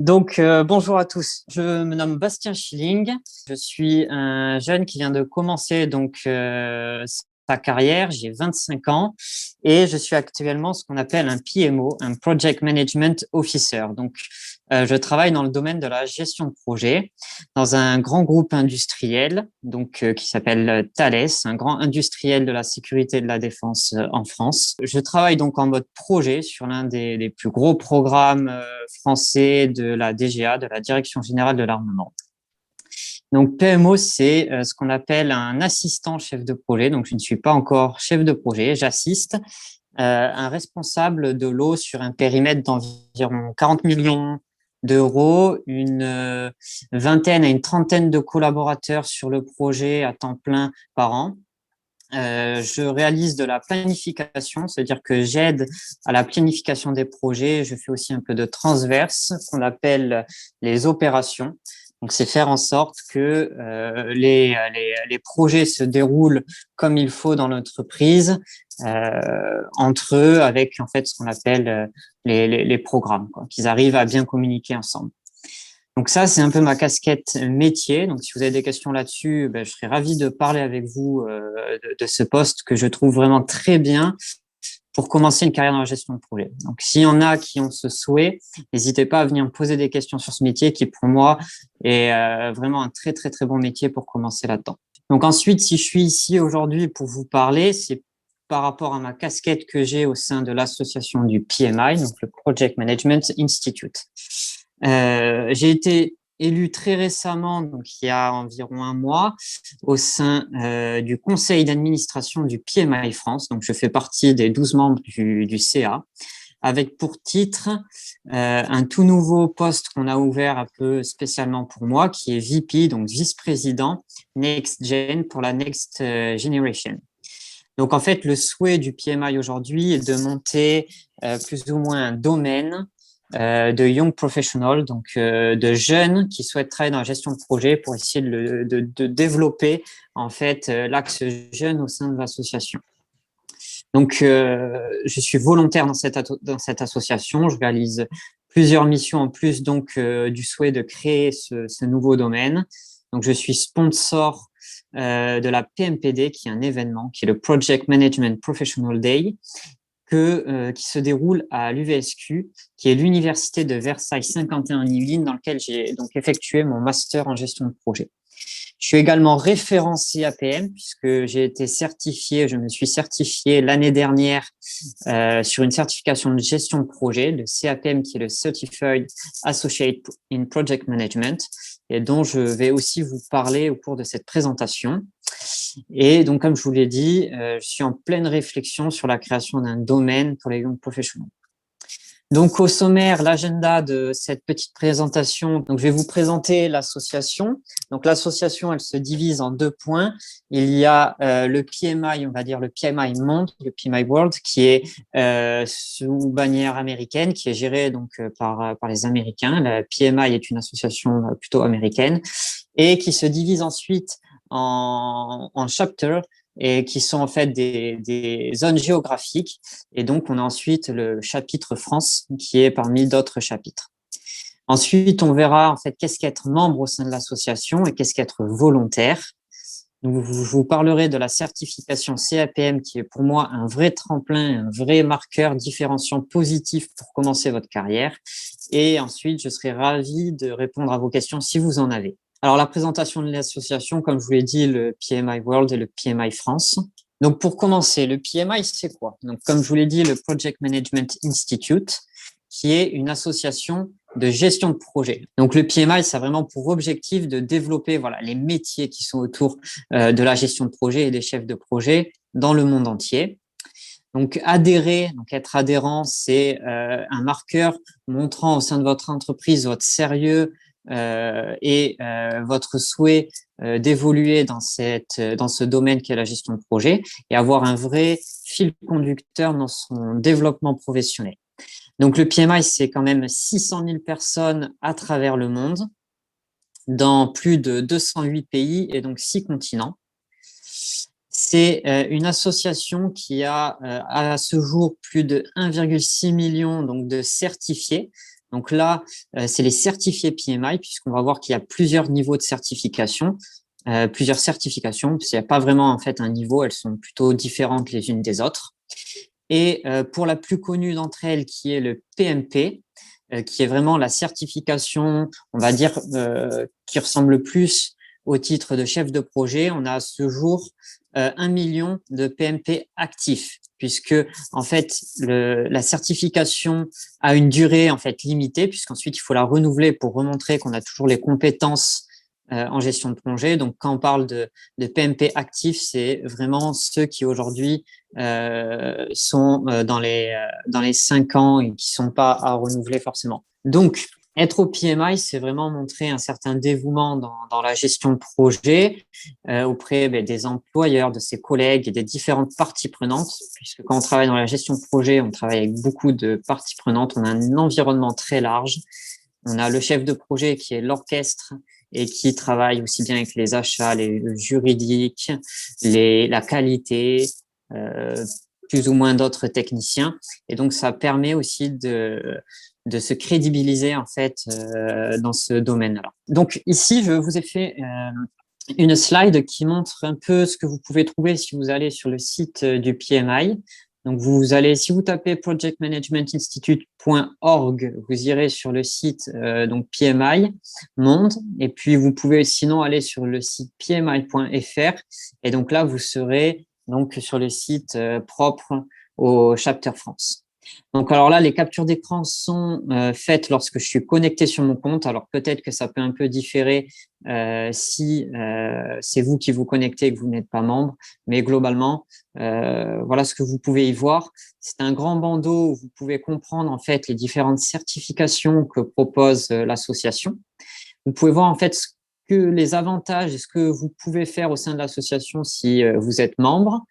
Bonjour à tous. Je me nomme Bastien Schilling. Je suis un jeune qui vient de commencer sa carrière. J'ai 25 ans et je suis actuellement ce qu'on appelle un PMO, un Project Management Officer. Je travaille dans le domaine de la gestion de projet dans un grand groupe industriel qui s'appelle Thales, un grand industriel de la sécurité et de la défense en France. Je travaille donc en mode projet sur l'un des plus gros programmes français de la DGA, de la Direction générale de l'armement. Donc PMO, c'est ce qu'on appelle un assistant chef de projet. Donc je ne suis pas encore chef de projet, j'assiste un responsable de l'eau sur un périmètre d'environ 40 millions d'euros, une vingtaine à une trentaine de collaborateurs sur le projet à temps plein par an. Je réalise de la planification, c'est-à-dire que j'aide à la planification des projets. Je fais aussi un peu de transverse, qu'on appelle les opérations. Donc, c'est faire en sorte que les projets se déroulent comme il faut dans l'entreprise, entre eux, avec en fait ce qu'on appelle les programmes, quoi, qu'ils arrivent à bien communiquer ensemble. Donc ça, c'est un peu ma casquette métier. Donc si vous avez des questions là-dessus, je serais ravi de parler avec vous de ce poste que je trouve vraiment très bien pour commencer une carrière dans la gestion de projet. Donc s'il y en a qui ont ce souhait, n'hésitez pas à venir me poser des questions sur ce métier qui, pour moi, est vraiment un très, très, très bon métier pour commencer là-dedans. Donc ensuite, si je suis ici aujourd'hui pour vous parler, c'est par rapport à ma casquette que j'ai au sein de l'association du PMI, donc le Project Management Institute. J'ai été élu très récemment, donc il y a environ un mois, au sein du conseil d'administration du PMI France. Donc, je fais partie des 12 membres du CA, avec pour titre un tout nouveau poste qu'on a ouvert un peu spécialement pour moi, qui est VP, donc vice-président Next Gen pour la Next Generation. Donc, en fait, le souhait du PMI aujourd'hui est de monter plus ou moins un domaine de young professionals, donc de jeunes qui souhaitent travailler dans la gestion de projet pour essayer de développer en fait l'axe jeune au sein de l'association. Donc, je suis volontaire dans cette association. Je réalise plusieurs missions en plus du souhait de créer ce nouveau domaine. Donc, je suis sponsor de la PMPD, qui est un événement, qui est le Project Management Professional Day, qui se déroule à l'UVSQ, qui est l'université de Versailles-Saint-Quentin en Yvelines, dans lequel j'ai donc effectué mon master en gestion de projet. Je suis également référencé APM puisque j'ai été certifié, je me suis certifié l'année dernière sur une certification de gestion de projet, le CAPM qui est le Certified Associate in Project Management, et dont je vais aussi vous parler au cours de cette présentation. Et donc, comme je vous l'ai dit, je suis en pleine réflexion sur la création d'un domaine pour les young professionals. Donc, au sommaire, l'agenda de cette petite présentation. Donc, je vais vous présenter l'association. Donc, l'association, elle se divise en deux points. Il y a le PMI, on va dire le PMI Monde, le PMI World, qui est sous bannière américaine, qui est géré par les Américains. La PMI est une association plutôt américaine et qui se divise ensuite en chapters et qui sont en fait des zones géographiques. Et donc, on a ensuite le chapitre France qui est parmi d'autres chapitres. Ensuite, on verra en fait qu'est-ce qu'être membre au sein de l'association et qu'est-ce qu'être volontaire. Donc, je vous parlerai de la certification CAPM qui est pour moi un vrai tremplin, un vrai marqueur différenciant positif pour commencer votre carrière. Et ensuite, je serai ravi de répondre à vos questions si vous en avez. Alors, la présentation de l'association, comme je vous l'ai dit, le PMI World et le PMI France. Donc, pour commencer, le PMI, c'est quoi? Donc, comme je vous l'ai dit, le Project Management Institute, qui est une association de gestion de projet. Donc, le PMI, ça a vraiment pour objectif de développer les métiers qui sont autour de la gestion de projet et des chefs de projet dans le monde entier. Donc, être adhérent, c'est un marqueur montrant au sein de votre entreprise votre sérieux et votre souhait d'évoluer dans ce domaine qui est la gestion de projet et avoir un vrai fil conducteur dans son développement professionnel. Donc, le PMI, c'est quand même 600 000 personnes à travers le monde, dans plus de 208 pays et donc 6 continents. C'est une association qui a à ce jour plus de 1,6 million de certifiés Donc là, c'est les certifiés PMI, puisqu'on va voir qu'il y a plusieurs niveaux de certification, plusieurs certifications, parce qu'il n'y a pas vraiment en fait un niveau, elles sont plutôt différentes les unes des autres. Et pour la plus connue d'entre elles, qui est le PMP, qui est vraiment la certification, on va dire, qui ressemble plus au titre de chef de projet, on a à ce jour 1 million de PMP actifs, puisque en fait la certification a une durée en fait limitée, puisqu'ensuite il faut la renouveler pour remontrer qu'on a toujours les compétences en gestion de projet. Donc quand on parle de PMP actifs, c'est vraiment ceux qui aujourd'hui sont dans les 5 ans et qui sont pas à renouveler forcément. Donc être au PMI, c'est vraiment montrer un certain dévouement dans la gestion de projet auprès des employeurs, de ses collègues et des différentes parties prenantes, puisque quand on travaille dans la gestion de projet, on travaille avec beaucoup de parties prenantes, on a un environnement très large. On a le chef de projet qui est l'orchestre et qui travaille aussi bien avec les achats, le juridique, la qualité, plus ou moins d'autres techniciens. Et donc, ça permet aussi de se crédibiliser en fait dans ce domaine-là. Donc ici, je vous ai fait une slide qui montre un peu ce que vous pouvez trouver si vous allez sur le site du PMI. Donc vous allez, si vous tapez projectmanagementinstitute.org, vous irez sur le site donc PMI Monde, et puis vous pouvez sinon aller sur le site pmi.fr, et donc là vous serez donc sur le site propre au Chapter France. Donc alors là, les captures d'écran sont faites lorsque je suis connecté sur mon compte. Alors peut-être que ça peut un peu différer si c'est vous qui vous connectez et que vous n'êtes pas membre, mais globalement, voilà ce que vous pouvez y voir. C'est un grand bandeau où vous pouvez comprendre en fait les différentes certifications que propose l'association. Vous pouvez voir en fait ce que les avantages et ce que vous pouvez faire au sein de l'association si vous êtes membre.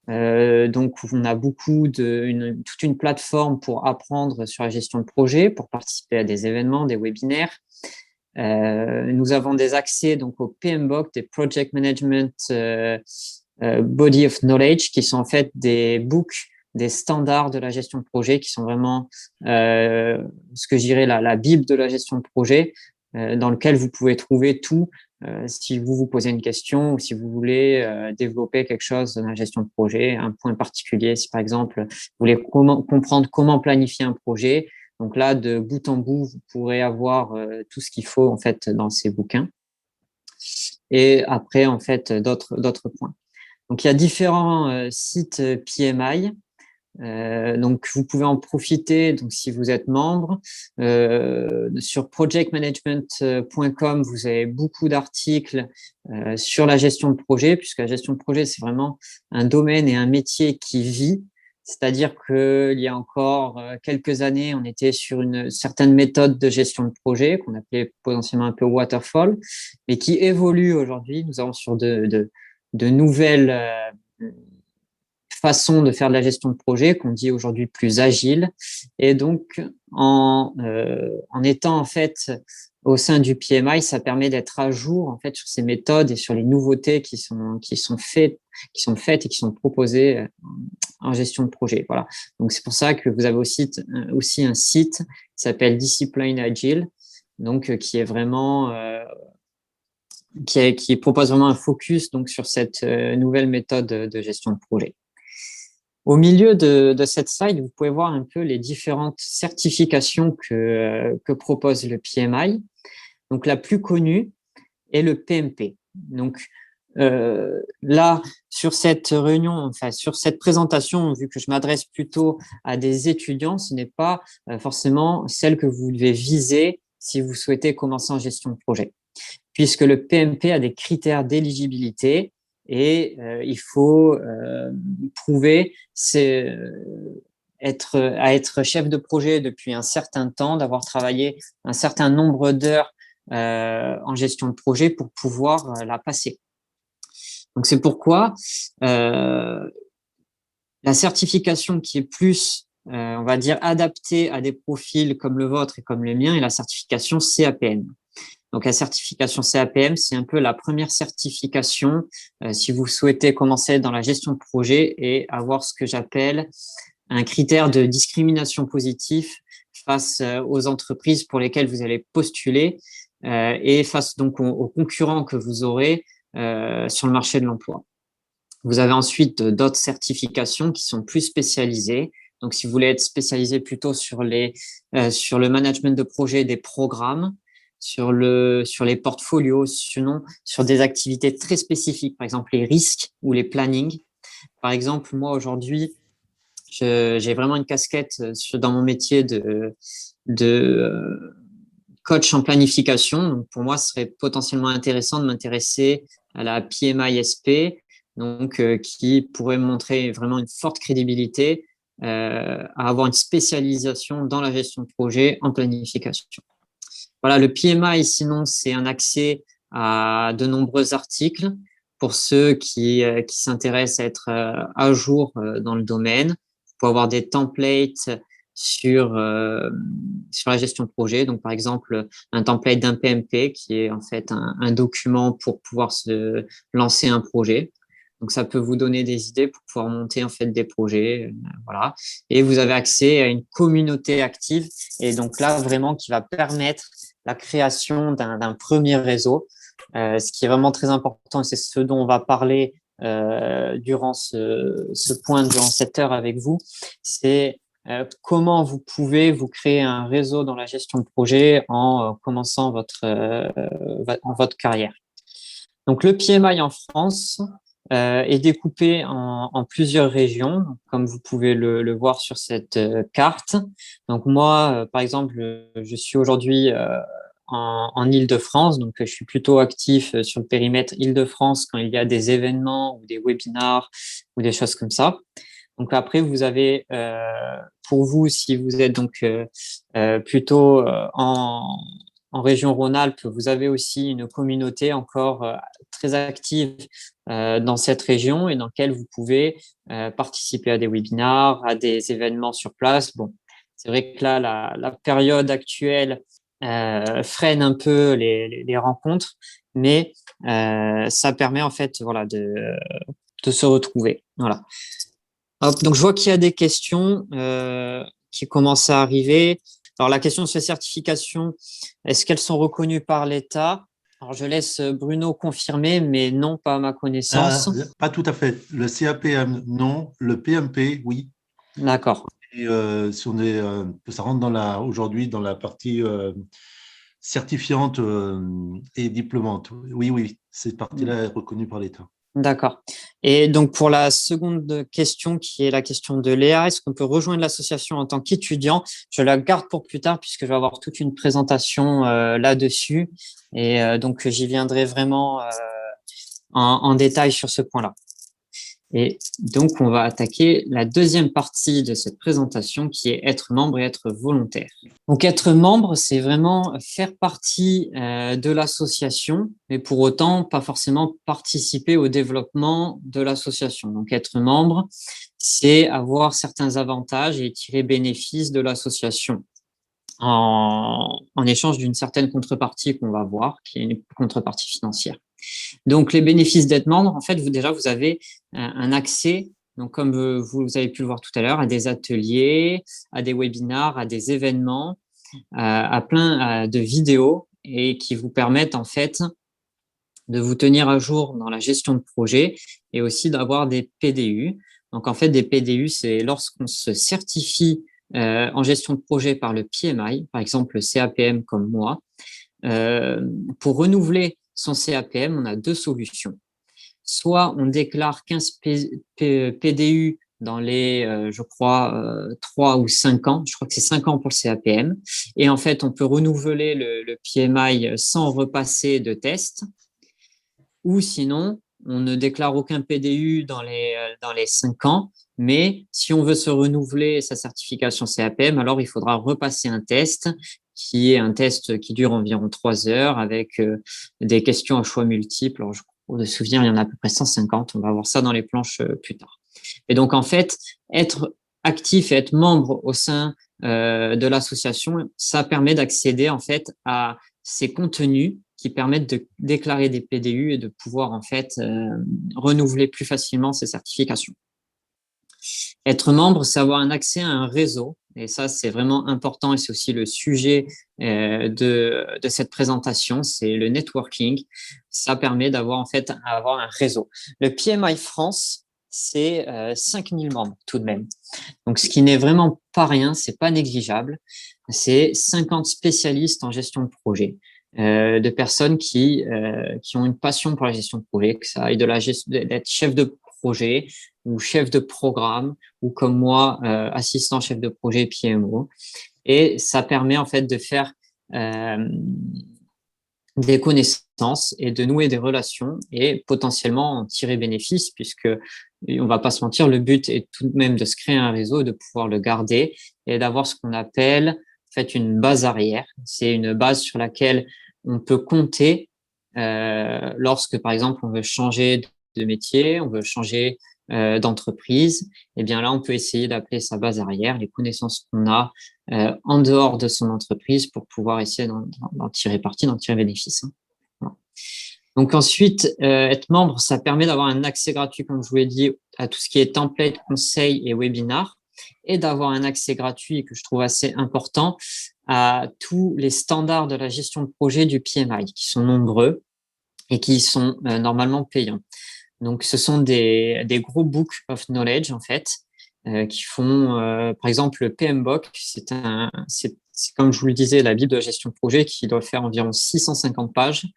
Donc, on a toute une plateforme pour apprendre sur la gestion de projet, pour participer à des événements, des webinaires. Nous avons des accès donc au PMBOK, des Project Management Body of Knowledge, qui sont en fait des books, des standards de la gestion de projet, qui sont vraiment ce que je dirais la Bible de la gestion de projet, dans lequel vous pouvez trouver tout. Si vous vous posez une question ou si vous voulez développer quelque chose dans la gestion de projet, un point particulier, si par exemple vous voulez comprendre comment planifier un projet, donc là de bout en bout vous pourrez avoir tout ce qu'il faut en fait dans ces bouquins. Et après en fait d'autres points. Donc il y a différents sites PMI. Donc, vous pouvez en profiter donc, si vous êtes membre. Sur projectmanagement.com, vous avez beaucoup d'articles sur la gestion de projet, puisque la gestion de projet, c'est vraiment un domaine et un métier qui vit. C'est-à-dire qu'il y a encore quelques années, on était sur une certaine méthode de gestion de projet qu'on appelait potentiellement un peu waterfall, mais qui évolue aujourd'hui. Nous avons sur de nouvelles façon de faire de la gestion de projet qu'on dit aujourd'hui plus agile. Et donc, en étant en fait au sein du PMI, ça permet d'être à jour en fait sur ces méthodes et sur les nouveautés qui sont faites et qui sont proposées en gestion de projet. Voilà. Donc c'est pour ça que vous avez aussi un site qui s'appelle Discipline Agile, donc qui est vraiment qui propose vraiment un focus donc sur cette nouvelle méthode de gestion de projet. Au milieu de cette slide, vous pouvez voir un peu les différentes certifications que propose le PMI. Donc, la plus connue est le PMP. Donc, là, sur cette réunion, enfin, sur cette présentation, vu que je m'adresse plutôt à des étudiants, ce n'est pas forcément celle que vous devez viser si vous souhaitez commencer en gestion de projet, puisque le PMP a des critères d'éligibilité et il faut prouver être chef de projet depuis un certain temps, d'avoir travaillé un certain nombre d'heures en gestion de projet pour pouvoir la passer. Donc c'est pourquoi la certification qui est plus, on va dire, adaptée à des profils comme le vôtre et comme le mien est la certification CAPM. Donc, la certification CAPM, c'est un peu la première certification si vous souhaitez commencer dans la gestion de projet et avoir ce que j'appelle un critère de discrimination positive face aux entreprises pour lesquelles vous allez postuler et face donc aux concurrents que vous aurez sur le marché de l'emploi. Vous avez ensuite d'autres certifications qui sont plus spécialisées. Donc, si vous voulez être spécialisé plutôt sur le management de projet et des programmes, sur les portfolios, sinon sur des activités très spécifiques, par exemple les risques ou les plannings. Par exemple, moi aujourd'hui, j'ai vraiment une casquette dans mon métier de coach en planification. Donc, pour moi, ce serait potentiellement intéressant de m'intéresser à la PMI-SP, donc qui pourrait me montrer vraiment une forte crédibilité à avoir une spécialisation dans la gestion de projet en planification. Voilà, le PMI, sinon, c'est un accès à de nombreux articles pour ceux qui s'intéressent à être à jour dans le domaine. Vous pouvez avoir des templates sur la gestion de projet. Donc, par exemple, un template d'un PMP qui est en fait un document pour pouvoir se lancer un projet. Donc, ça peut vous donner des idées pour pouvoir monter en fait des projets, voilà. Et vous avez accès à une communauté active. Et donc là, vraiment, qui va permettre la création d'un premier réseau, ce qui est vraiment très important. Et c'est ce dont on va parler durant ce point, durant cette heure avec vous. C'est comment vous pouvez vous créer un réseau dans la gestion de projet en commençant votre carrière. Donc, le PMI en France est découpé en plusieurs régions, comme vous pouvez le voir sur cette carte. Donc, moi, par exemple, je suis aujourd'hui en Île-de-France, donc je suis plutôt actif sur le périmètre Île-de-France quand il y a des événements ou des webinars ou des choses comme ça. Donc après, vous avez, pour vous, si vous êtes donc plutôt en région Rhône-Alpes, vous avez aussi une communauté encore très active dans cette région et dans laquelle vous pouvez participer à des webinars, à des événements sur place. Bon, c'est vrai que là, la période actuelle freine un peu les rencontres, mais ça permet en fait voilà, de se retrouver. Voilà. Hop, donc, je vois qu'il y a des questions qui commencent à arriver. Alors, la question de ces certifications, est-ce qu'elles sont reconnues par l'État? Alors, je laisse Bruno confirmer, mais non, pas à ma connaissance. Pas tout à fait. Le CAPM, non. Le PMP, oui. D'accord. Et si on est, ça rentre aujourd'hui dans la partie certifiante et diplômante. Oui, oui, cette partie-là est reconnue par l'État. D'accord. Et donc, pour la seconde question, qui est la question de Léa, est-ce qu'on peut rejoindre l'association en tant qu'étudiant? Je la garde pour plus tard puisque je vais avoir toute une présentation là-dessus. Et donc, j'y viendrai vraiment en détail sur ce point-là. Et donc, on va attaquer la deuxième partie de cette présentation qui est être membre et être volontaire. Donc, être membre, c'est vraiment faire partie de l'association, mais pour autant, pas forcément participer au développement de l'association. Donc, être membre, c'est avoir certains avantages et tirer bénéfice de l'association en échange d'une certaine contrepartie qu'on va voir, qui est une contrepartie financière. Donc, les bénéfices d'être membre, en fait, vous avez un accès, donc comme vous avez pu le voir tout à l'heure, à des ateliers, à des webinars, à des événements, à plein de vidéos et qui vous permettent en fait de vous tenir à jour dans la gestion de projet et aussi d'avoir des PDU. Donc, en fait, des PDU, c'est lorsqu'on se certifie en gestion de projet par le PMI, par exemple le CAPM comme moi. Pour renouveler son CAPM, on a deux solutions. Soit on déclare 15 PDU dans les, je crois, 3 ou 5 ans. Je crois que c'est 5 ans pour le CAPM. Et en fait, on peut renouveler le PMI sans repasser de test. Ou sinon, on ne déclare aucun PDU dans les 5 ans. Mais si on veut se renouveler sa certification CAPM, alors il faudra repasser un test qui est un test qui dure environ 3 heures avec des questions à choix multiples. Alors, je crois de souvenir, il y en a à peu près 150. On va voir ça dans les planches plus tard. Et donc, en fait, être actif et être membre au sein de l'association, ça permet d'accéder en fait à ces contenus qui permettent de déclarer des PDU et de pouvoir en fait renouveler plus facilement ces certifications. Être membre, c'est avoir un accès à un réseau. Et ça, c'est vraiment important et c'est aussi le sujet de cette présentation, c'est le networking. Ça permet d'avoir en fait avoir un réseau. Le PMI France, c'est 5000 membres tout de même. Donc, ce qui n'est vraiment pas rien, c'est pas négligeable. C'est 50 spécialistes en gestion de projet, de personnes qui ont une passion pour la gestion de projet, que ça aille de la d'être chef de projet ou chef de programme ou comme moi, assistant chef de projet PMO. Et ça permet en fait de faire des connaissances et de nouer des relations et potentiellement en tirer bénéfice puisque on va pas se mentir, le but est tout de même de se créer un réseau, de pouvoir le garder et d'avoir ce qu'on appelle en fait une base arrière. C'est une base sur laquelle on peut compter lorsque par exemple on veut changer de métier, on veut changer d'entreprise. Et bien là on peut essayer d'appeler sa base arrière les connaissances qu'on a en dehors de son entreprise pour pouvoir essayer d'en tirer parti, d'en tirer bénéfice. Voilà. Donc ensuite, être membre, ça permet d'avoir un accès gratuit, comme je vous l'ai dit, à tout ce qui est template, conseils et webinars, et d'avoir un accès gratuit que je trouve assez important à tous les standards de la gestion de projet du PMI, qui sont nombreux et qui sont normalement payants. Donc ce sont des gros books of knowledge en fait, qui font, par exemple, le PMBOK, c'est comme je vous le disais, la Bible de la gestion de projet qui doit faire environ 650 pages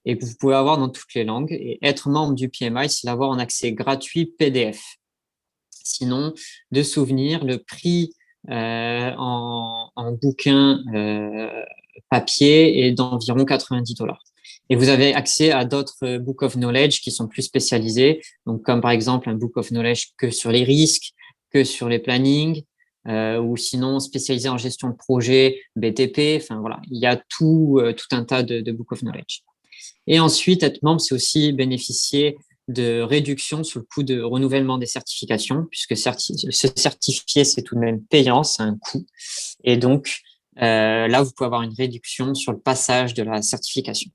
et que vous pouvez avoir dans toutes les langues. Et être membre du PMI, c'est l'avoir en accès gratuit PDF. Sinon, de souvenir, le prix en bouquin papier est d'environ 90 $. Et vous avez accès à d'autres Book of Knowledge qui sont plus spécialisés, donc comme par exemple un Book of Knowledge que sur les risques, que sur les plannings, ou sinon spécialisé en gestion de projet, BTP. Enfin voilà, il y a tout un tas de Book of Knowledge. Et ensuite, être membre, c'est aussi bénéficier de réduction sur le coût de renouvellement des certifications, puisque se certifier, c'est tout de même payant, c'est un coût. Et donc, là, vous pouvez avoir une réduction sur le passage de la certification.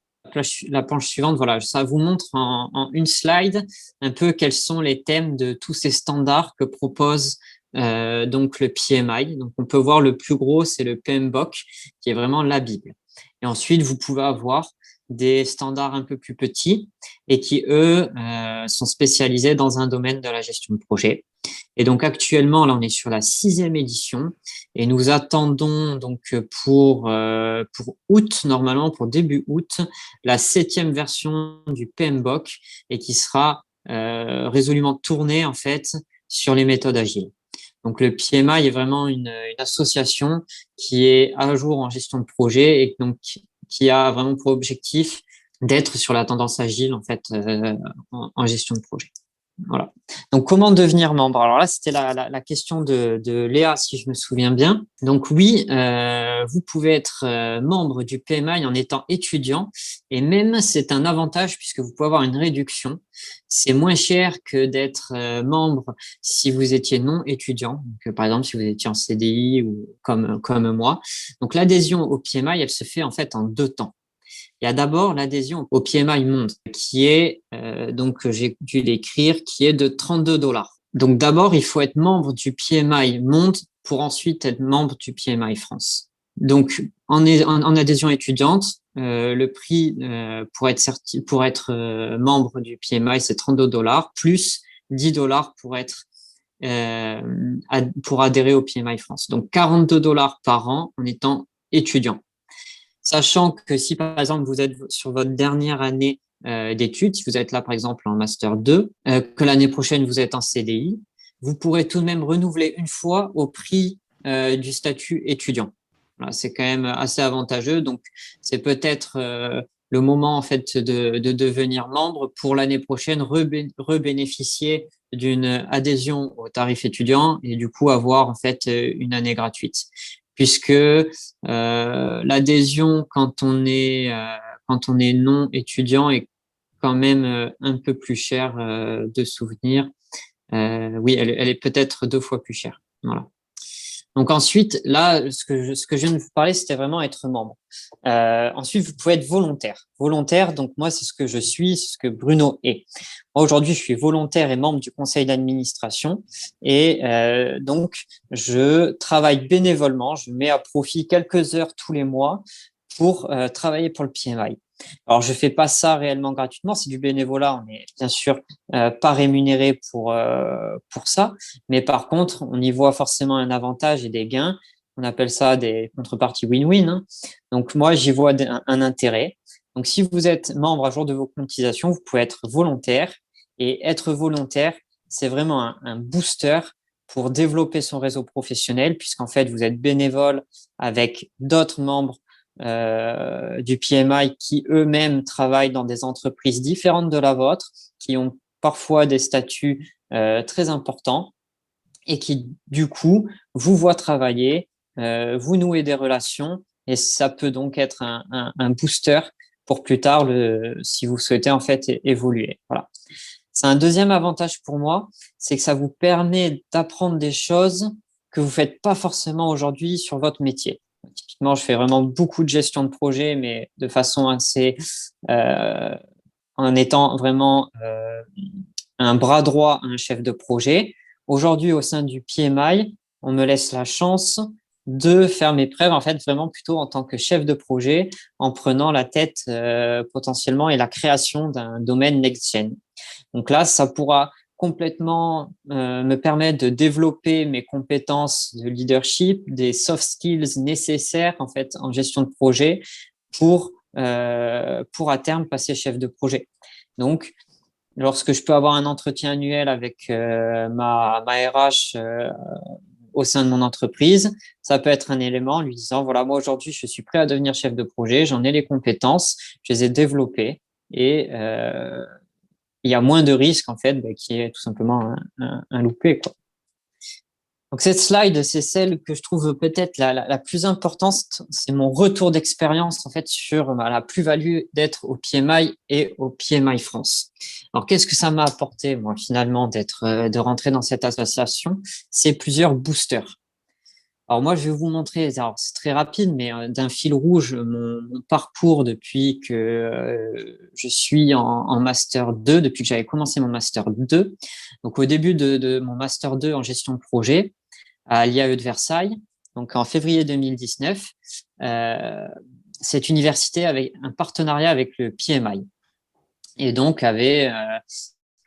La planche suivante, voilà, ça vous montre en une slide un peu quels sont les thèmes de tous ces standards que propose donc le PMI. Donc, on peut voir le plus gros, c'est le PMBOK, qui est vraiment la Bible. Et ensuite, vous pouvez avoir des standards un peu plus petits et qui, eux, sont spécialisés dans un domaine de la gestion de projet. Et donc, actuellement, là, on est sur la 6e édition et nous attendons donc pour août, normalement, pour début août, la 7e version du PMBOK et qui sera résolument tournée, en fait, sur les méthodes agiles. Donc, le PMI est vraiment une association qui est à jour en gestion de projet et donc qui a vraiment pour objectif d'être sur la tendance agile en fait en gestion de projet. Voilà. Donc, comment devenir membre? Alors là, c'était la question de Léa, si je me souviens bien. Donc oui, vous pouvez être membre du PMI en étant étudiant et même c'est un avantage puisque vous pouvez avoir une réduction. C'est moins cher que d'être membre si vous étiez non étudiant. Donc, par exemple, si vous étiez en CDI ou comme moi. Donc l'adhésion au PMI, elle se fait en fait en 2 temps. Il y a d'abord l'adhésion au PMI Monde, qui est, donc j'ai dû l'écrire, qui est de 32 $. Donc d'abord, il faut être membre du PMI Monde pour ensuite être membre du PMI France. Donc en adhésion étudiante, le prix pour être membre du PMI, c'est 32 $, plus 10 $ pour être pour adhérer au PMI France. Donc 42 $ par an en étant étudiant. Sachant que si, par exemple, vous êtes sur votre dernière année d'études, si vous êtes là, par exemple, en Master 2, que l'année prochaine, vous êtes en CDI, vous pourrez tout de même renouveler une fois au prix du statut étudiant. Voilà, c'est quand même assez avantageux. Donc, c'est peut-être le moment, en fait, de devenir membre pour l'année prochaine, rebénéficier d'une adhésion au tarif étudiant et du coup avoir, en fait, une année gratuite. Puisque l'adhésion quand on est non étudiant est quand même un peu plus chère de souvenir. Oui, elle est peut-être 2 fois plus chère. Voilà. Donc ensuite, là, ce que je viens de vous parler, c'était vraiment être membre. Ensuite, vous pouvez être volontaire. Volontaire, donc moi, c'est ce que je suis, c'est ce que Bruno est. Moi, aujourd'hui, je suis volontaire et membre du conseil d'administration. Et donc, je travaille bénévolement. Je mets à profit quelques heures tous les mois pour travailler pour le PMI. Alors, je fais pas ça réellement gratuitement, c'est du bénévolat. On est bien sûr pas rémunéré pour ça, mais par contre, on y voit forcément un avantage et des gains. On appelle ça des contreparties win-win, hein. Donc, moi, j'y vois un intérêt. Donc, si vous êtes membre à jour de vos cotisations, vous pouvez être volontaire. Et être volontaire, c'est vraiment un booster pour développer son réseau professionnel, puisqu'en fait, vous êtes bénévole avec d'autres membres du PMI qui eux-mêmes travaillent dans des entreprises différentes de la vôtre, qui ont parfois des statuts très importants et qui, du coup, vous voient travailler, vous nouez des relations et ça peut donc être un booster pour plus tard, si vous souhaitez en fait évoluer. Voilà. C'est un deuxième avantage pour moi, c'est que ça vous permet d'apprendre des choses que vous faites pas forcément aujourd'hui sur votre métier. Typiquement, je fais vraiment beaucoup de gestion de projet, mais de façon assez, en étant vraiment un bras droit à un chef de projet. Aujourd'hui, au sein du PMI, on me laisse la chance de faire mes preuves, en fait, vraiment plutôt en tant que chef de projet, en prenant la tête potentiellement et la création d'un domaine next-gen. Donc là, ça pourra complètement me permettre de développer mes compétences de leadership, des soft skills nécessaires en fait en gestion de projet pour à terme passer chef de projet. Donc, lorsque je peux avoir un entretien annuel avec ma RH au sein de mon entreprise, ça peut être un élément en lui disant, voilà, moi aujourd'hui, je suis prêt à devenir chef de projet, j'en ai les compétences, je les ai développées et il y a moins de risques en fait qui est tout simplement un loupé, quoi. Donc cette slide, c'est celle que je trouve peut-être la plus importante. C'est mon retour d'expérience en fait sur la plus-value d'être au PMI et au PMI France. Alors qu'est-ce que ça m'a apporté moi finalement de rentrer dans cette association? C'est plusieurs boosters. Alors moi, je vais vous montrer, alors c'est très rapide, mais d'un fil rouge, mon parcours depuis que je suis en Master 2, depuis que j'avais commencé mon Master 2. Donc au début de mon Master 2 en gestion de projet à l'IAE de Versailles, donc en février 2019, cette université avait un partenariat avec le PMI et donc avait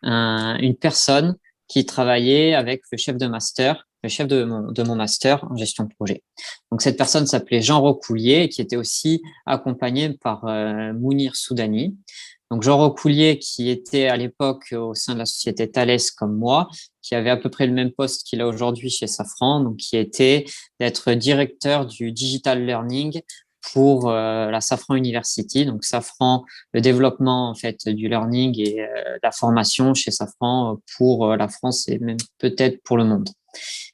une personne qui travaillait avec le chef de master, le chef de mon master en gestion de projet. Donc cette personne s'appelait Jean Rocoulier, qui était aussi accompagné par Mounir Soudani. Donc Jean Rocoulier, qui était à l'époque au sein de la société Thales comme moi, qui avait à peu près le même poste qu'il a aujourd'hui chez Safran, donc qui était d'être directeur du digital learning pour la Safran University. Donc Safran, le développement en fait du learning et la formation chez Safran pour la France et même peut-être pour le monde.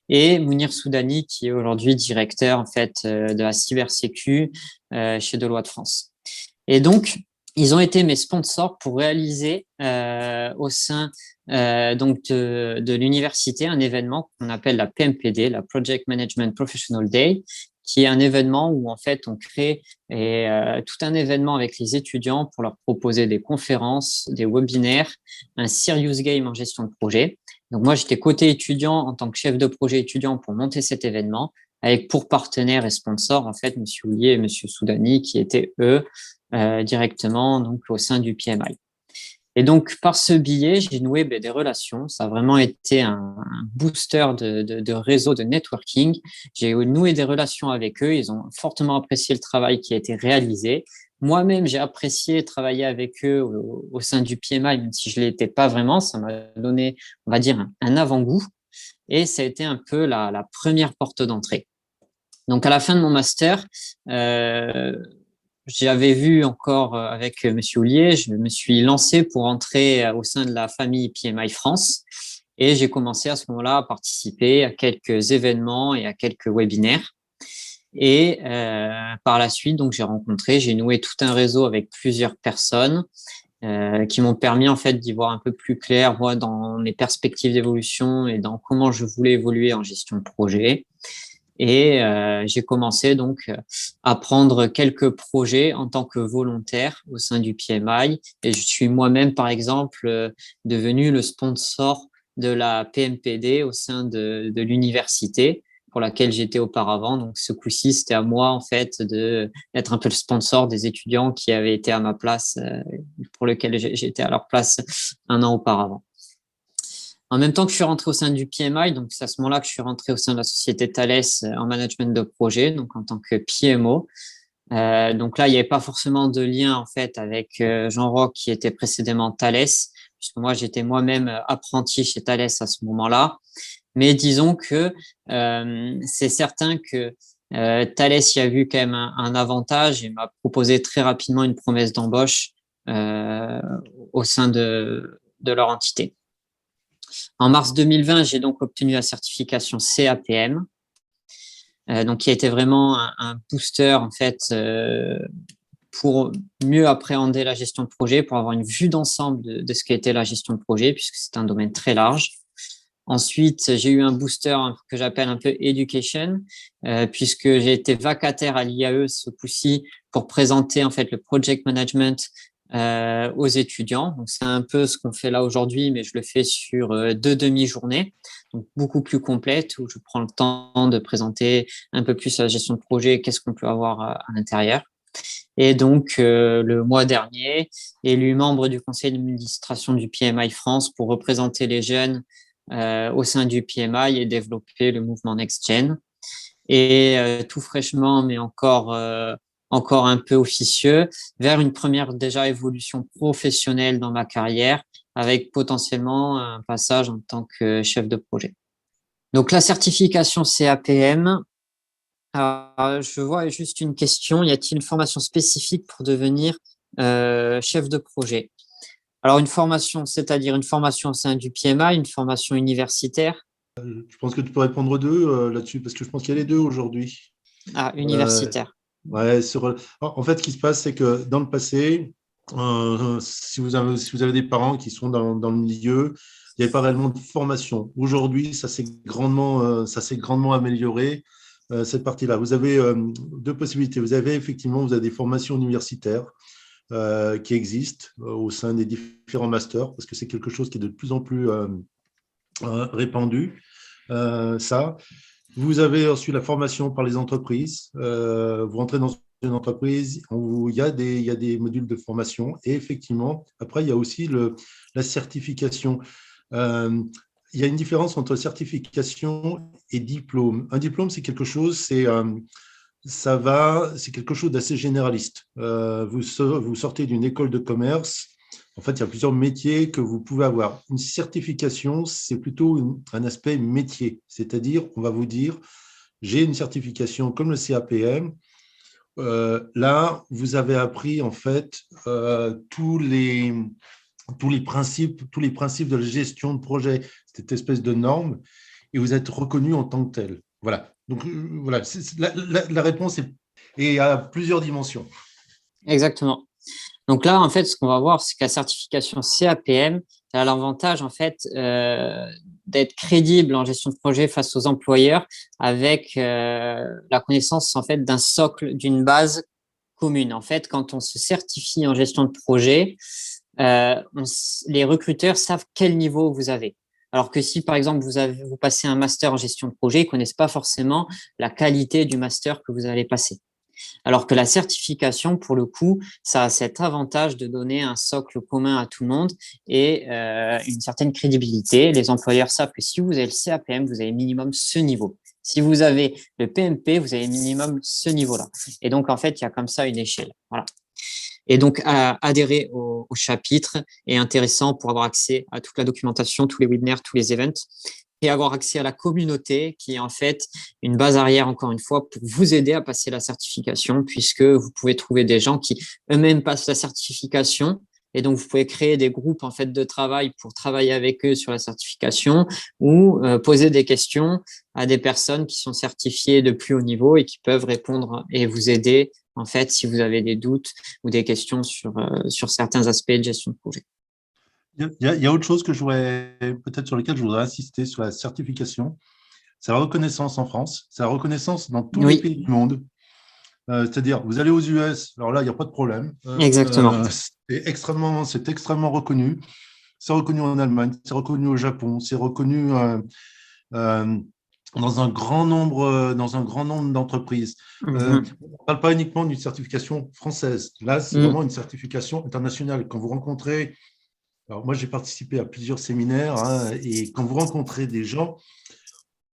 Et Mounir Soudani, qui est aujourd'hui directeur en fait de la cybersécu chez Deloitte France. Et donc, ils ont été mes sponsors pour réaliser au sein donc de l'université un événement qu'on appelle la PMPD, la Project Management Professional Day, qui est un événement où en fait on crée tout un événement avec les étudiants pour leur proposer des conférences, des webinaires, un serious game en gestion de projet. Donc moi j'étais côté étudiant en tant que chef de projet étudiant pour monter cet événement, avec pour partenaires et sponsors en fait Monsieur Houlier et Monsieur Soudani qui étaient eux directement donc au sein du PMI. Et donc, par ce biais, j'ai noué des relations. Ça a vraiment été un booster de réseau, de networking. J'ai noué des relations avec eux. Ils ont fortement apprécié le travail qui a été réalisé. Moi-même, j'ai apprécié travailler avec eux au sein du PMI, même si je ne l'étais pas vraiment. Ça m'a donné, on va dire, un avant-goût. Et ça a été un peu la première porte d'entrée. Donc, à la fin de mon master, j'avais vu encore avec Monsieur Houlier, je me suis lancé pour entrer au sein de la famille PMI France et j'ai commencé à ce moment-là à participer à quelques événements et à quelques webinaires. Et par la suite, donc j'ai noué tout un réseau avec plusieurs personnes qui m'ont permis en fait d'y voir un peu plus clair moi dans mes perspectives d'évolution et dans comment je voulais évoluer en gestion de projet. Et j'ai commencé donc à prendre quelques projets en tant que volontaire au sein du PMI. Et je suis moi-même, par exemple, devenu le sponsor de la PMPD au sein de l'université pour laquelle j'étais auparavant. Donc, ce coup-ci, c'était à moi, en fait, d'être un peu le sponsor des étudiants qui avaient été à ma place, pour lequel j'étais à leur place un an auparavant. En même temps que je suis rentré au sein du PMI, donc c'est à ce moment-là que je suis rentré au sein de la société Thales en management de projet, donc en tant que PMO. Donc là, il n'y avait pas forcément de lien en fait avec Jean Roch qui était précédemment Thales, puisque moi j'étais moi-même apprenti chez Thales à ce moment-là. Mais disons que c'est certain que Thales y a vu quand même un avantage et m'a proposé très rapidement une promesse d'embauche au sein de leur entité. En mars 2020, j'ai donc obtenu la certification CAPM, donc qui a été vraiment un booster en fait pour mieux appréhender la gestion de projet, pour avoir une vue d'ensemble de ce qu'était la gestion de projet, puisque c'est un domaine très large. Ensuite, j'ai eu un booster que j'appelle un peu education, puisque j'ai été vacataire à l'IAE ce coup-ci pour présenter en fait le project management aux étudiants. Donc, c'est un peu ce qu'on fait là aujourd'hui, mais je le fais sur 2 demi-journées, donc beaucoup plus complète, où je prends le temps de présenter un peu plus la gestion de projet, qu'est-ce qu'on peut avoir à l'intérieur. Et donc, le mois dernier, élu membre du conseil d'administration du PMI France pour représenter les jeunes au sein du PMI et développer le mouvement NextGen. Et tout fraîchement, mais encore un peu officieux, vers une première déjà évolution professionnelle dans ma carrière, avec potentiellement un passage en tant que chef de projet. Donc la certification CAPM, je vois juste une question, y a-t-il une formation spécifique pour devenir chef de projet? Alors une formation, c'est-à-dire une formation au sein du PMI, une formation universitaire? Je pense que tu peux répondre aux deux là-dessus, parce que je pense qu'il y a les deux aujourd'hui. Universitaire. Ouais, en fait, ce qui se passe, c'est que dans le passé, si vous avez des parents qui sont dans le milieu, il n'y avait pas réellement de formation. Aujourd'hui, ça s'est grandement amélioré, cette partie-là. Vous avez deux possibilités. Vous avez des formations universitaires qui existent au sein des différents masters, parce que c'est quelque chose qui est de plus en plus répandu. Ça. Vous avez ensuite la formation par les entreprises. Vous rentrez dans une entreprise, il y a des modules de formation. Et effectivement, après, il y a aussi la certification. Il y a une différence entre certification et diplôme. Un diplôme, c'est quelque chose, c'est quelque chose d'assez généraliste. Vous sortez d'une école de commerce. En fait, il y a plusieurs métiers que vous pouvez avoir. Une certification, c'est plutôt un aspect métier. C'est-à-dire, on va vous dire, j'ai une certification comme le CAPM. Là, vous avez appris en fait tous les principes de la gestion de projet, cette espèce de norme, et vous êtes reconnu en tant que tel. Voilà. Donc voilà, la réponse est à plusieurs dimensions. Exactement. Donc là, en fait, ce qu'on va voir, c'est que la certification CAPM a l'avantage, en fait, d'être crédible en gestion de projet face aux employeurs avec la connaissance, en fait, d'un socle, d'une base commune. En fait, quand on se certifie en gestion de projet, les recruteurs savent quel niveau vous avez. Alors que si, par exemple, vous passez un master en gestion de projet, ils ne connaissent pas forcément la qualité du master que vous allez passer. Alors que la certification, pour le coup, ça a cet avantage de donner un socle commun à tout le monde et une certaine crédibilité. Les employeurs savent que si vous avez le CAPM, vous avez minimum ce niveau. Si vous avez le PMP, vous avez minimum ce niveau-là. Et donc, en fait, il y a comme ça une échelle. Voilà. Et donc, adhérer au chapitre est intéressant pour avoir accès à toute la documentation, tous les webinaires, tous les events, et avoir accès à la communauté qui est en fait une base arrière, encore une fois, pour vous aider à passer la certification, puisque vous pouvez trouver des gens qui eux-mêmes passent la certification. Et donc, vous pouvez créer des groupes en fait de travail pour travailler avec eux sur la certification ou poser des questions à des personnes qui sont certifiées de plus haut niveau et qui peuvent répondre et vous aider en fait si vous avez des doutes ou des questions sur certains aspects de gestion de projet. Il y a autre chose que peut-être sur lesquelles je voudrais insister sur la certification. c'est la reconnaissance en France, c'est la reconnaissance dans tous les Oui, pays du monde. C'est-à-dire, vous allez aux US, alors là, il n'y a pas de problème. exactement. C'est extrêmement reconnu. C'est reconnu en Allemagne, c'est reconnu au Japon, c'est reconnu euh, dans un grand nombre d'entreprises. Mhm. On ne parle pas uniquement d'une certification française. Là, c'est Mm. vraiment une certification internationale. Quand vous rencontrez, alors moi, j'ai participé à plusieurs séminaires, hein, et quand vous rencontrez des gens,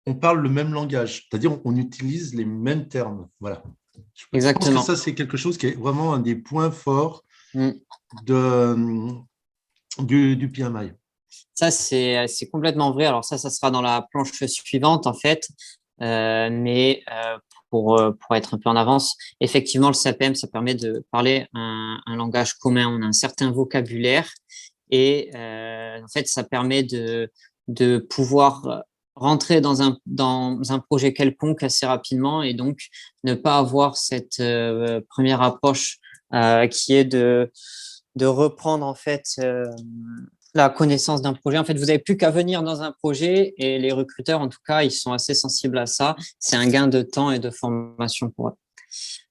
on parle le même langage, c'est-à-dire on utilise les mêmes termes. Voilà. Je pense que Exactement. ça, c'est quelque chose qui est vraiment un des points forts Mm. de, du PMI. Ça, c'est complètement vrai. Alors ça sera dans la planche suivante, en fait. Mais pour être un peu en avance, effectivement, le CAPM, ça permet de parler un langage commun. On a un certain vocabulaire et en fait, ça permet de pouvoir rentrer dans un projet quelconque assez rapidement et donc ne pas avoir cette première approche qui est de reprendre en fait la connaissance d'un projet. En fait, vous n'avez plus qu'à venir dans un projet et les recruteurs, en tout cas, ils sont assez sensibles à ça. C'est un gain de temps et de formation pour eux.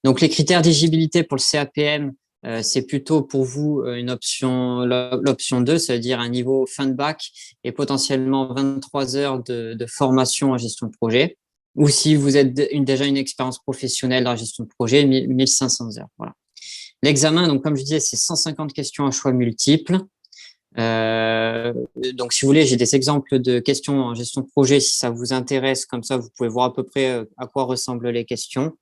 Donc, les critères d'éligibilité pour le CAPM, c'est plutôt pour vous une option, l'option 2, c'est-à-dire un niveau fin de bac et potentiellement 23 heures de formation en gestion de projet. Ou si vous êtes déjà une expérience professionnelle dans la gestion de projet, 1500 heures. Voilà. L'examen, donc comme je disais, c'est 150 questions à choix multiples. Donc, si vous voulez, j'ai des exemples de questions en gestion de projet. Si ça vous intéresse, comme ça, vous pouvez voir à peu près à quoi ressemblent les questions.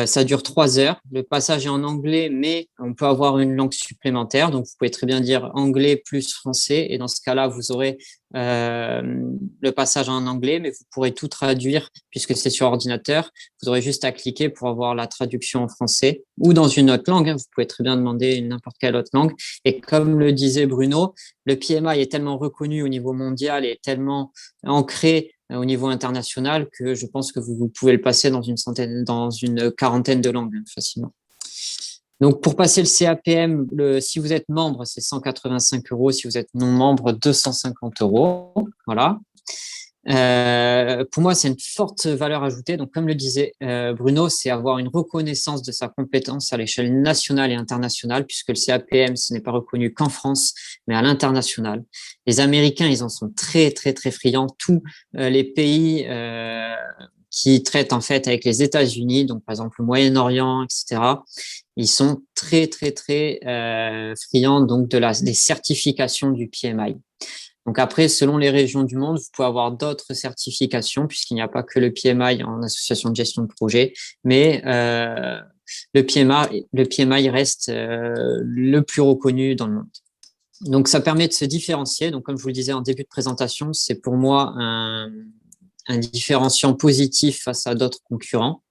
Ça dure 3 heures. Le passage est en anglais, mais on peut avoir une langue supplémentaire. Donc, vous pouvez très bien dire anglais plus français. Et dans ce cas-là, vous aurez le passage en anglais, mais vous pourrez tout traduire puisque c'est sur ordinateur. Vous aurez juste à cliquer pour avoir la traduction en français ou dans une autre langue. Vous pouvez très bien demander n'importe quelle autre langue. Et comme le disait Bruno, le PMI est tellement reconnu au niveau mondial et tellement ancré au niveau international que je pense que vous pouvez le passer dans une quarantaine de langues facilement. Donc, pour passer le CAPM, si vous êtes membre, c'est 185 €. Si vous êtes non membre, 250 €. Voilà. Pour moi, c'est une forte valeur ajoutée. Donc, comme le disait Bruno, c'est avoir une reconnaissance de sa compétence à l'échelle nationale et internationale, puisque le CAPM, ce n'est pas reconnu qu'en France, mais à l'international. Les Américains, ils en sont très, très, très friands. Tous les pays qui traitent en fait avec les États-Unis, donc par exemple le Moyen-Orient, etc., ils sont très, très, très friands donc des certifications du PMI. Donc après, selon les régions du monde, vous pouvez avoir d'autres certifications puisqu'il n'y a pas que le PMI en association de gestion de projet, mais le PMI reste le plus reconnu dans le monde. Donc ça permet de se différencier. Donc comme je vous le disais en début de présentation, c'est pour moi un différenciant positif face à d'autres concurrents.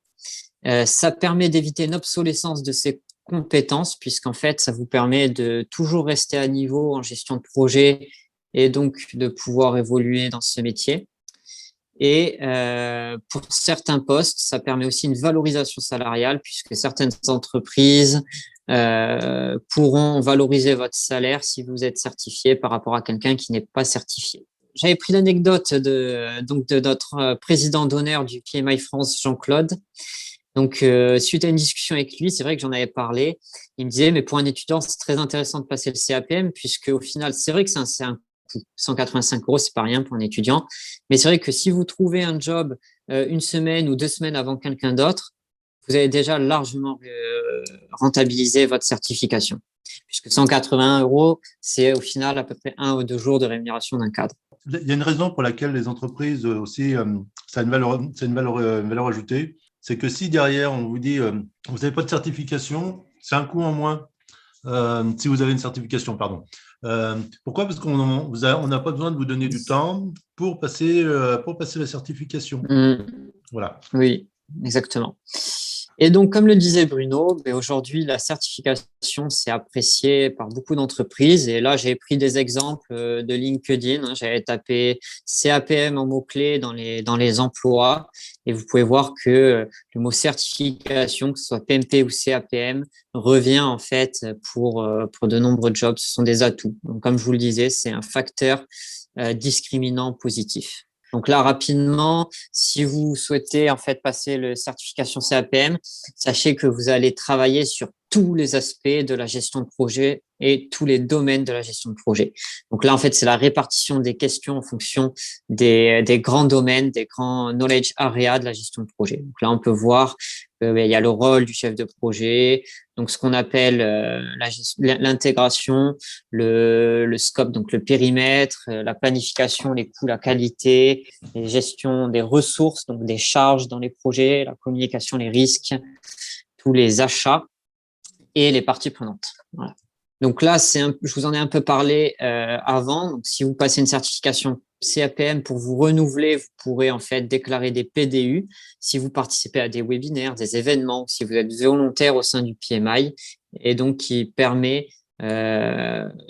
Ça permet d'éviter une obsolescence de ces compétences puisqu'en fait, ça vous permet de toujours rester à niveau en gestion de projet et donc de pouvoir évoluer dans ce métier. Et pour certains postes, ça permet aussi une valorisation salariale puisque certaines entreprises pourront valoriser votre salaire si vous êtes certifié par rapport à quelqu'un qui n'est pas certifié. J'avais pris l'anecdote de notre président d'honneur du PMI France, Jean-Claude. Donc, suite à une discussion avec lui, c'est vrai que j'en avais parlé. Il me disait, mais pour un étudiant, c'est très intéressant de passer le CAPM, puisque au final, c'est vrai que c'est un coût. 185 €, c'est pas rien pour un étudiant. Mais c'est vrai que si vous trouvez un job une semaine ou 2 semaines avant quelqu'un d'autre, vous avez déjà largement rentabilisé votre certification. Puisque 180 €, c'est au final à peu près 1 ou 2 jours de rémunération d'un cadre. Il y a une raison pour laquelle les entreprises aussi, ça a une valeur ajoutée. C'est que si derrière, on vous dit, vous n'avez pas de certification, c'est un coût en moins. Si vous avez une certification, pardon. Pourquoi? Parce qu'on n'a pas besoin de vous donner du temps pour passer la certification. Voilà. Oui, exactement. Et donc, comme le disait Bruno, aujourd'hui, la certification, c'est apprécié par beaucoup d'entreprises. Et là, j'ai pris des exemples de LinkedIn. J'avais tapé CAPM en mots-clés dans les emplois. Et vous pouvez voir que le mot certification, que ce soit PMP ou CAPM, revient en fait pour de nombreux jobs. Ce sont des atouts. Donc, comme je vous le disais, c'est un facteur discriminant positif. Donc là, rapidement, si vous souhaitez en fait passer le certification CAPM, sachez que vous allez travailler sur tous les aspects de la gestion de projet et tous les domaines de la gestion de projet. Donc là, en fait, c'est la répartition des questions en fonction des grands domaines, des grands knowledge areas de la gestion de projet. Donc là, on peut voir qu'il y a le rôle du chef de projet, donc ce qu'on appelle l'intégration, le scope, donc le périmètre, la planification, les coûts, la qualité, les gestions des ressources, donc des charges dans les projets, la communication, les risques, tous les achats et les parties prenantes. Voilà. Donc là, je vous en ai un peu parlé avant. Donc, si vous passez une certification CAPM pour vous renouveler, vous pourrez en fait déclarer des PDU si vous participez à des webinaires, des événements, si vous êtes volontaire au sein du PMI, et donc qui permet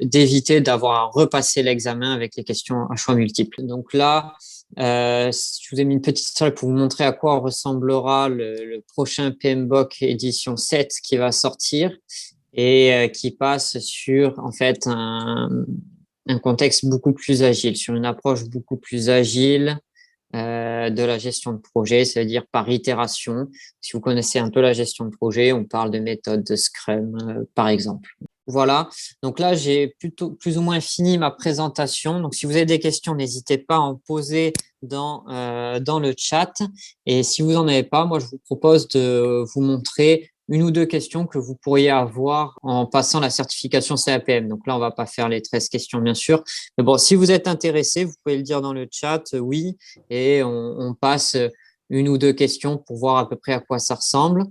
d'éviter d'avoir à repasser l'examen avec les questions à choix multiples. Donc là, je vous ai mis une petite slide pour vous montrer à quoi ressemblera le prochain PMBOK édition 7 qui va sortir et qui passe sur en fait un contexte beaucoup plus agile, sur une approche beaucoup plus agile de la gestion de projet, c'est-à-dire par itération. Si vous connaissez un peu la gestion de projet, on parle de méthode de Scrum, par exemple. Voilà, donc là, j'ai plus ou moins fini ma présentation. Donc, si vous avez des questions, n'hésitez pas à en poser dans le chat. Et si vous n'en avez pas, moi, je vous propose de vous montrer une ou deux questions que vous pourriez avoir en passant la certification CAPM. Donc là, on ne va pas faire les 13 questions, bien sûr. Mais bon, si vous êtes intéressé, vous pouvez le dire dans le chat, oui, et on passe une ou deux questions pour voir à peu près à quoi ça ressemble.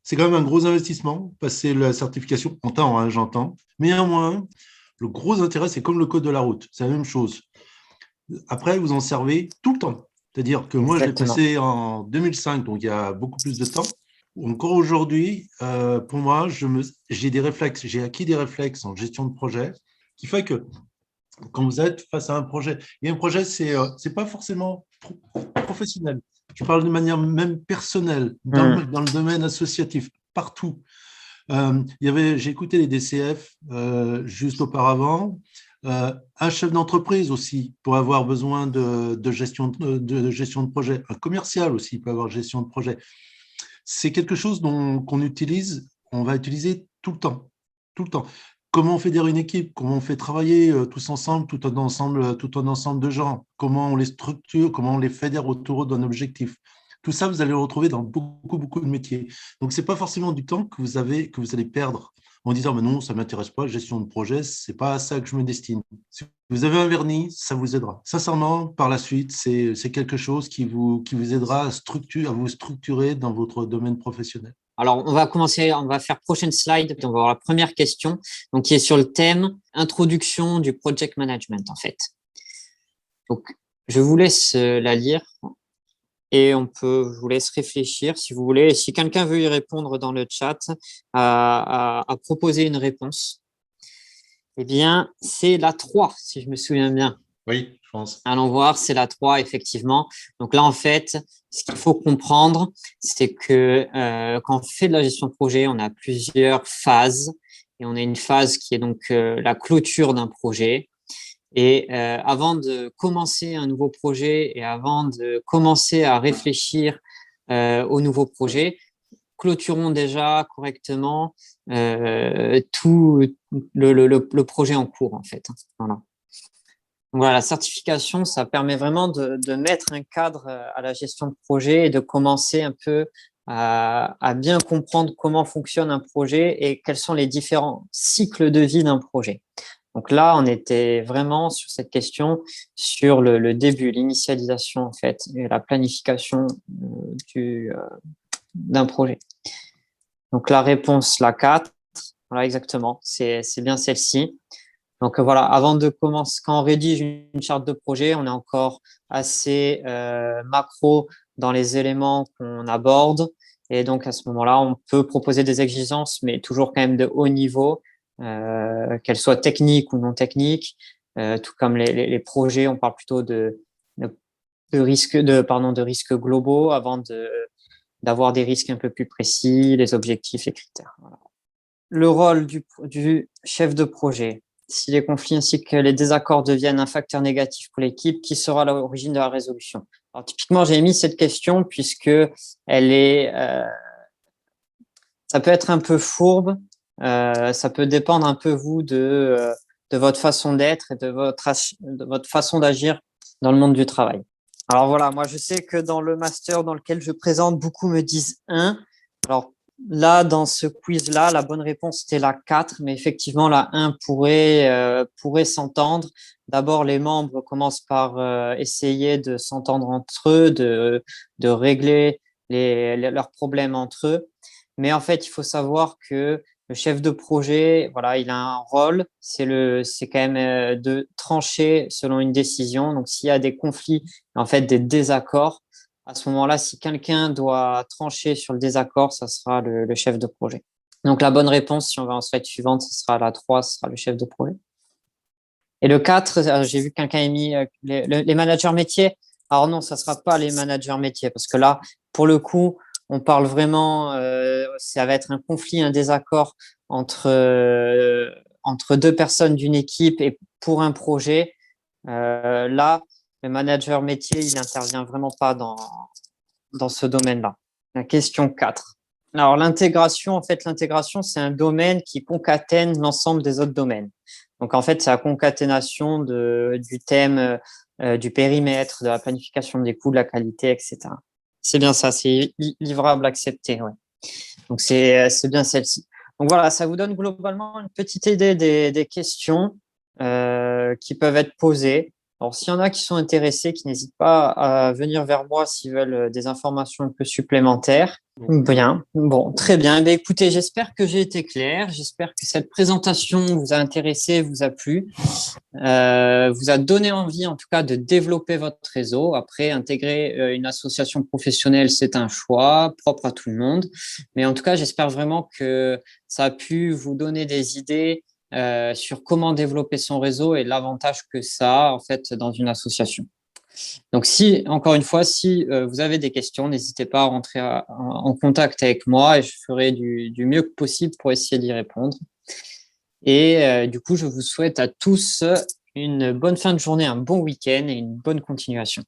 C'est quand même un gros investissement, passer la certification en temps, hein, j'entends. Mais néanmoins, le gros intérêt, c'est comme le code de la route, c'est la même chose. Après, vous en servez tout le temps. C'est-à-dire que moi, je l'ai passé en 2005, donc il y a beaucoup plus de temps. Encore aujourd'hui, pour moi, j'ai des réflexes, j'ai acquis des réflexes en gestion de projet qui fait que quand vous êtes face à un projet, et un projet, c'est pas forcément professionnel. Je parle de manière même personnelle, dans le domaine associatif, partout. J'ai écouté les DCF juste auparavant. Un chef d'entreprise aussi pour avoir besoin de gestion de projet. Un commercial aussi peut avoir gestion de projet. C'est quelque chose on va utiliser tout le temps. Tout le temps. Comment on fédère une équipe, comment on fait travailler tous ensemble, tout un ensemble de gens, comment on les structure, comment on les fédère autour d'un objectif. Tout ça, vous allez le retrouver dans beaucoup, beaucoup de métiers. Donc, ce n'est pas forcément du temps que vous allez perdre en disant, mais non, ça ne m'intéresse pas, gestion de projet, ce n'est pas à ça que je me destine. Si vous avez un vernis, ça vous aidera. Sincèrement, par la suite, c'est quelque chose qui vous aidera à vous structurer dans votre domaine professionnel. Alors, on va faire prochaine slide, puis on va voir la première question, donc qui est sur le thème introduction du project management, en fait. Donc, je vous laisse la lire et je vous laisse réfléchir si vous voulez. Et si quelqu'un veut y répondre dans le chat, à proposer une réponse, eh bien, c'est la 3, si je me souviens bien. Oui, je pense. Allons voir, c'est la 3, effectivement. Donc là, en fait, ce qu'il faut comprendre, c'est que quand on fait de la gestion de projet, on a plusieurs phases. Et on a une phase qui est donc la clôture d'un projet. Et avant de commencer un nouveau projet et avant de commencer à réfléchir au nouveau projet, clôturons déjà correctement tout le projet en cours, en fait. Voilà. Voilà, la certification, ça permet vraiment de mettre un cadre à la gestion de projet et de commencer un peu à bien comprendre comment fonctionne un projet et quels sont les différents cycles de vie d'un projet. Donc là, on était vraiment sur cette question, sur le début, l'initialisation en fait, et la planification d'un projet. Donc la réponse, la 4, voilà exactement, c'est bien celle-ci. Donc voilà, avant de commencer, quand on rédige une charte de projet, on est encore assez macro dans les éléments qu'on aborde. Et donc à ce moment-là, on peut proposer des exigences, mais toujours quand même de haut niveau, qu'elles soient techniques ou non techniques. Tout comme les projets, on parle plutôt de risques globaux avant d'avoir des risques un peu plus précis, les objectifs et critères. Voilà. Le rôle du chef de projet. si les conflits ainsi que les désaccords deviennent un facteur négatif pour l'équipe, qui sera à l'origine de la résolution? Alors, typiquement, j'ai mis cette question puisque elle est, ça peut être un peu fourbe, ça peut dépendre un peu, vous, de votre façon d'être et de votre façon d'agir dans le monde du travail. Alors voilà, moi, je sais que dans le master dans lequel je présente, beaucoup me disent 1. Alors là, dans ce quiz-là, la bonne réponse était la 4, mais effectivement, la 1 pourrait s'entendre. D'abord, les membres commencent par essayer de s'entendre entre eux, de régler leurs problèmes entre eux. Mais en fait, il faut savoir que le chef de projet, voilà, il a un rôle, c'est quand même de trancher selon une décision. Donc, s'il y a des conflits, en fait, des désaccords, à ce moment-là, si quelqu'un doit trancher sur le désaccord, ça sera le chef de projet. Donc, la bonne réponse, si on va en slide suivante, ce sera la 3, ce sera le chef de projet. Et le 4, j'ai vu que quelqu'un a mis les managers métiers. Alors non, ça ne sera pas les managers métiers, parce que là, pour le coup, on parle vraiment, ça va être un conflit, un désaccord entre deux personnes d'une équipe et pour un projet. Là, le manager métier, il n'intervient vraiment pas dans ce domaine-là. La question 4. Alors, l'intégration, en fait, c'est un domaine qui concatène l'ensemble des autres domaines. Donc, en fait, c'est la concaténation du thème, du périmètre, de la planification des coûts, de la qualité, etc. C'est bien ça, c'est livrable accepté. Ouais. Donc, c'est bien celle-ci. Donc, voilà, ça vous donne globalement une petite idée des questions qui peuvent être posées. Alors, s'il y en a qui sont intéressés, qui n'hésitent pas à venir vers moi s'ils veulent des informations un peu supplémentaires. Bien, bon, très bien. Eh écoutez, j'espère que j'ai été clair. J'espère que cette présentation vous a intéressé, vous a plu, vous a donné envie, en tout cas, de développer votre réseau. Après, intégrer une association professionnelle, c'est un choix propre à tout le monde. Mais en tout cas, j'espère vraiment que ça a pu vous donner des idées sur comment développer son réseau et l'avantage que ça a en fait dans une association. Donc, encore une fois, si vous avez des questions, n'hésitez pas à rentrer en contact avec moi et je ferai du mieux que possible pour essayer d'y répondre. Et du coup, je vous souhaite à tous une bonne fin de journée, un bon week-end et une bonne continuation.